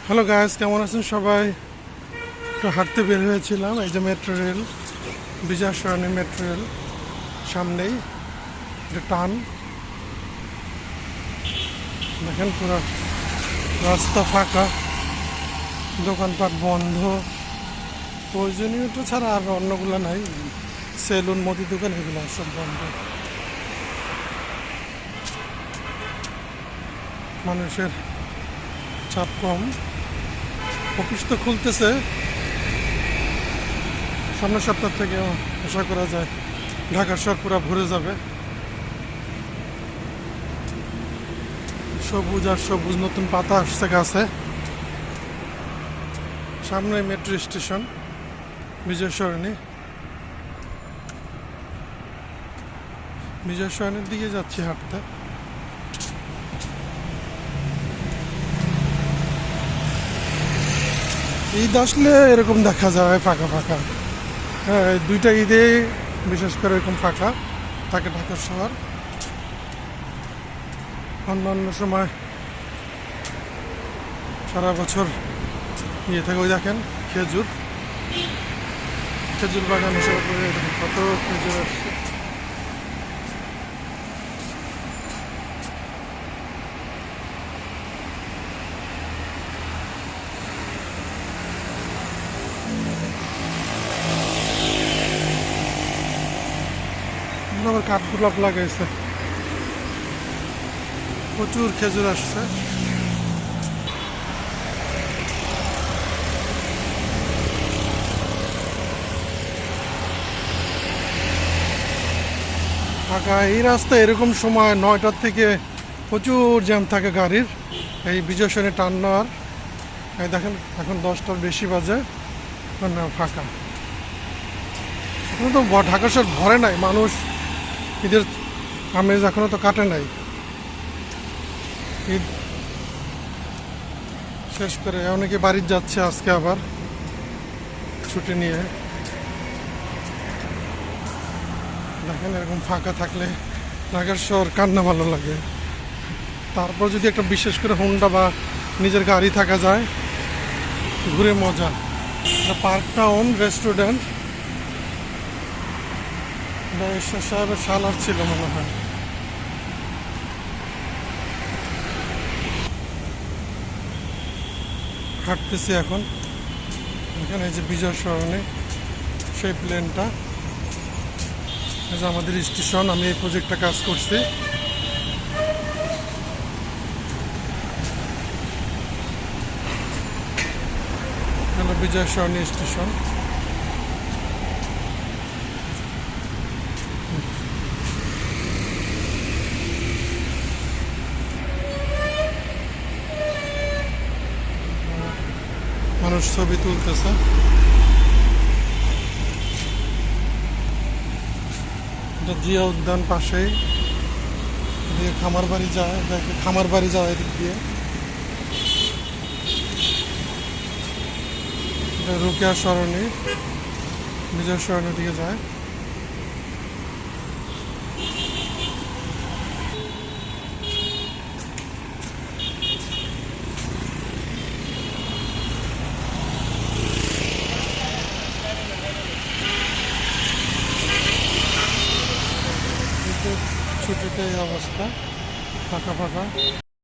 Hello guys, কেমন আছেন সবাই? একটু হাঁটতে বের হয়েছিলাম। এই যে মেট্রো রেল, বিজয় সরণি মেট্রো রেল সামনেই, এটা টান। দেখেন পুরো রাস্তা ফাঁকা, দোকানপাট বন্ধ, প্রয়োজনীয়টা ছাড়া আর অন্যগুলো নাই। সেলুন, মুদি দোকান এগুলো সব বন্ধ। মানুষের চাপ কম। অফিস তো খুলতেছে সামনের সপ্তাহ থেকে, আশা করা যায় ঢাকার শহর পুরো ভরে যাবে। সবুজ আর সবুজ, নতুন পাতা আসছে গাছে। সামনে মেট্রো স্টেশন বিজয় সরণি। বিজয় সরণির দিকে যাচ্ছি হাঁটতে। ঈদ আসলে এরকম দেখা যায় ফাঁকা ফাঁকা। হ্যাঁ, দুইটা ঈদে বিশেষ করে এরকম ফাঁকা থাকে ঢাকার শহর। অন্যান্য সময় সারা বছর ইয়ে থাকে। ওই দেখেন খেজুর খেজুর বাগান হিসেবে করে কত খেজুর আসছে। আবার কাঠগোলাপ লাগাইছে, প্রচুর খেজুর আসছে। ফাঁকা এই রাস্তা এরকম সময় 9টার থেকে প্রচুর জ্যাম থাকে গাড়ির, এই বিজয় সরণি টান নেওয়ার। এই দেখেন এখন 10টার বেশি বাজে, ফাঁকা। এখন তো ঢাকা শহর ভরে নাই মানুষ, ঈদের আমেজ এখনো তো কাটে নাই। ঈদ শেষ করে অনেকে বাড়ি যাচ্ছে আজকে আবার ছুটি নিয়ে। দেখেন এরকম ফাঁকা থাকলে ঢাকার শহর কান্না ভালো লাগে। তারপর যদি একটা বিশেষ করে হোন্ডা বা নিজের গাড়ি থাকা যায়, ঘুরে মজা। পার্ক টাউন রেস্টুরেন্ট, ঈশ্বর সাহেবের সালার ছিল মনে হয়। হাঁটতেছি এখন। এখানে এই যে বিজয় সরণি, সেই প্লেনটা, এই যে আমাদের স্টেশন। আমি এই প্রজেক্টটা কাজ করছি। হলো বিজয় সরণি স্টেশন। মানুষ ছবি তুলতেছে। এটা জিয়া উদ্যান পাশেই, এদিকে খামার বাড়ি যায়, খামার বাড়ি যায় এদিক দিয়ে। এটা রোকেয়া সরণি, বিজয় সরণির দিকে যায়। ছুটিতে এই অবস্থা, ফাঁকা ফাঁকা।